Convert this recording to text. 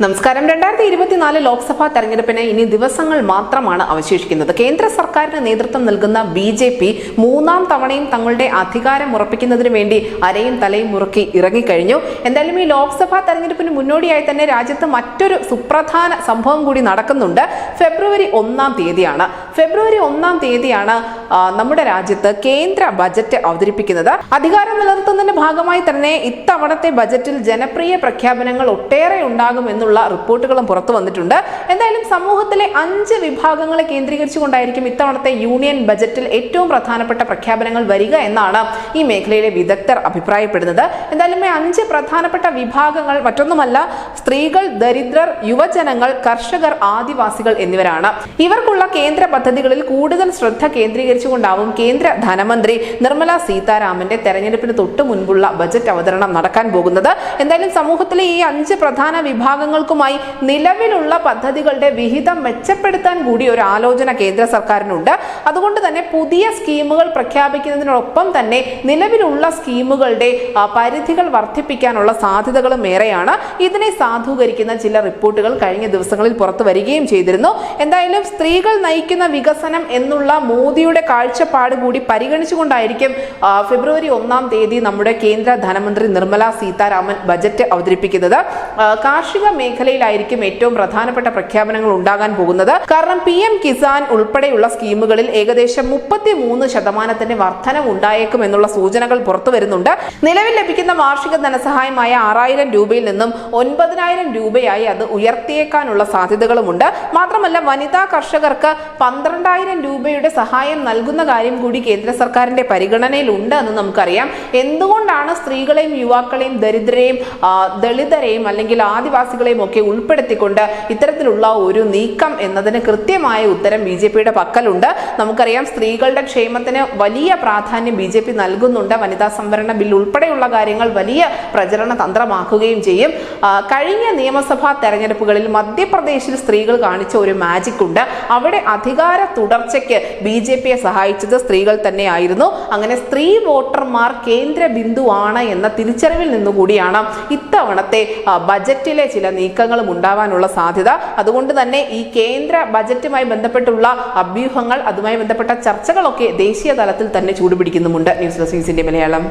നമസ്കാരം. 2024 ലോക്സഭാ തെരഞ്ഞെടുപ്പിന് ഇനി ദിവസങ്ങൾ മാത്രമാണ് അവശേഷിക്കുന്നത്. കേന്ദ്ര സർക്കാരിന് നേതൃത്വം നൽകുന്ന BJP മൂന്നാം തവണയും തങ്ങളുടെ അധികാരം ഉറപ്പിക്കുന്നതിന് വേണ്ടി അരയും തലയും മുറുക്കി ഇറങ്ങിക്കഴിഞ്ഞു. എന്തായാലും ഈ ലോക്സഭാ തെരഞ്ഞെടുപ്പിന് മുന്നോടിയായി തന്നെ രാജ്യത്ത് മറ്റൊരു സുപ്രധാന സംഭവം കൂടി നടക്കുന്നുണ്ട്. ഫെബ്രുവരി 1-ാം തീയതിയാണ്. ഫെബ്രുവരി 1-ാം തീയതിയാണ് നമ്മുടെ രാജ്യത്ത് കേന്ദ്ര ബജറ്റ് അവതരിപ്പിക്കുന്നത്. അധികാരം നിലനിർത്തുന്നതിന്റെ ഭാഗമായി തന്നെ ഇത്തവണത്തെ ബജറ്റിൽ ജനപ്രിയ പ്രഖ്യാപനങ്ങൾ ഒട്ടേറെ ഉണ്ടാകുമെന്ന് റിപ്പോർട്ടുകളും പുറത്തു വന്നിട്ടുണ്ട്. എന്തായാലും സമൂഹത്തിലെ 5 വിഭാഗങ്ങളെ കേന്ദ്രീകരിച്ചുകൊണ്ടായിരിക്കും ഇത്തവണത്തെ യൂണിയൻ ബജറ്റിൽ ഏറ്റവും പ്രധാനപ്പെട്ട പ്രഖ്യാപനങ്ങൾ വരിക എന്നാണ് ഈ മേഖലയിലെ വിദഗ്ധർ അഭിപ്രായപ്പെടുന്നത്. എന്തായാലും ഈ 5 പ്രധാനപ്പെട്ട വിഭാഗങ്ങൾ മറ്റൊന്നുമല്ല, സ്ത്രീകൾ, ദരിദ്രർ, യുവജനങ്ങൾ, കർഷകർ, ആദിവാസികൾ എന്നിവരാണ്. ഇവർക്കുള്ള കേന്ദ്ര പദ്ധതികളിൽ കൂടുതൽ ശ്രദ്ധ കേന്ദ്രീകരിച്ചുകൊണ്ടാവും കേന്ദ്ര ധനമന്ത്രി നിർമ്മല സീതാരാമന്റെ തെരഞ്ഞെടുപ്പിന് തൊട്ട് മുൻപുള്ള ബജറ്റ് അവതരണം നടക്കാൻ പോകുന്നത്. എന്തായാലും സമൂഹത്തിലെ ഈ 5 പ്രധാന വിഭാഗങ്ങൾക്കുമായി നിലവിലുള്ള പദ്ധതികളുടെ വിഹിതം മെച്ചപ്പെടുത്താൻ കൂടി ഒരു ആലോചന കേന്ദ്ര സർക്കാരിനുണ്ട്. അതുകൊണ്ട് തന്നെ പുതിയ സ്കീമുകൾ പ്രഖ്യാപിക്കുന്നതിനൊപ്പം തന്നെ നിലവിലുള്ള സ്കീമുകളുടെ പരിധികൾ വർദ്ധിപ്പിക്കാനുള്ള സാധ്യതകളും ഏറെയാണ്. ഇതിനെ സാധൂകരിക്കുന്ന ചില റിപ്പോർട്ടുകൾ കഴിഞ്ഞ ദിവസങ്ങളിൽ പുറത്തു വരികയും ചെയ്തിരുന്നു. എന്തായാലും സ്ത്രീകൾ നയിക്കുന്ന വികസനം എന്നുള്ള മോദിയുടെ കാഴ്ചപ്പാട് കൂടി പരിഗണിച്ചുകൊണ്ടായിരിക്കും ഫെബ്രുവരി 1-ാം തീയതി നമ്മുടെ കേന്ദ്ര ധനമന്ത്രി നിർമ്മല സീതാരാമൻ ബജറ്റ് അവതരിപ്പിക്കുന്നത്. കാർഷിക മേഖലയിലായിരിക്കും ഏറ്റവും പ്രധാനപ്പെട്ട പ്രഖ്യാപനങ്ങൾ ഉണ്ടാകാൻ പോകുന്നത്. കാരണം PM കിസാൻ ഉൾപ്പെടെയുള്ള സ്കീമുകളിൽ ഏകദേശം 33% വർധനം ഉണ്ടായേക്കും എന്നുള്ള സൂചനകൾ പുറത്തു വരുന്നുണ്ട്. നിലവിൽ ലഭിക്കുന്ന വാർഷിക ധനസഹായമായ 6000 രൂപയിൽ നിന്നും 9000 രൂപയായി അത് ഉയർത്തിയേക്കാനുള്ള സാധ്യതകളുമുണ്ട്. മാത്രമല്ല വനിതാ കർഷകർക്ക് 12000 രൂപയുടെ സഹായം നൽകുന്ന കാര്യം കൂടി കേന്ദ്ര സർക്കാരിന്റെ പരിഗണനയിലുണ്ട് എന്ന് നമുക്കറിയാം. എന്തുകൊണ്ടാണ് സ്ത്രീകളെയും യുവാക്കളെയും ദരിദ്രരെയും ദളിതരെയും അല്ലെങ്കിൽ ആദിവാസികളെയും ഒക്കെ ഉൾപ്പെടുത്തിക്കൊണ്ട് ഇത്തരത്തിലുള്ള ഒരു നീക്കം എന്നതിന് കൃത്യമായ ഉത്തരം BJPയുടെ പക്കലുണ്ട്. നമുക്കറിയാം സ്ത്രീകളുടെ ക്ഷേമത്തിന് വലിയ പ്രാധാന്യം BJP നൽകുന്നുണ്ട്. വനിതാ സംവരണ ബിൽ ഉൾപ്പെടെയുള്ള കാര്യങ്ങൾ വലിയ പ്രചരണ തന്ത്രമാക്കുകയും ചെയ്യും. കഴിഞ്ഞ നിയമസഭാ തെരഞ്ഞെടുപ്പുകളിൽ മധ്യപ്രദേശിൽ സ്ത്രീകൾ കാണിച്ച ഒരു മാജിക് ഉണ്ട്. അവിടെ അധികാര തുടർച്ചയ്ക്ക് BJPയെ സഹായിച്ചത് സ്ത്രീകൾ തന്നെയായിരുന്നു. അങ്ങനെ സ്ത്രീ വോട്ടർമാർ കേന്ദ്ര ബിന്ദുവാണ് എന്ന തിരിച്ചറിവിൽ നിന്നുകൂടിയാണ് ഇത്തവണത്തെ ബജറ്റിലെ ചില നീക്കങ്ങളും ഉണ്ടാവാനുള്ള സാധ്യത. അതുകൊണ്ട് തന്നെ ഈ കേന്ദ്ര ബജറ്റുമായി ബന്ധപ്പെട്ടുള്ള അഭ്യൂഹങ്ങൾ, അതുമായി ബന്ധപ്പെട്ട ചർച്ചകളൊക്കെ ദേശീയ തലത്തിൽ തന്നെ ചൂടുപിടിക്കുന്നുമുണ്ട്. News desk India Malayalam.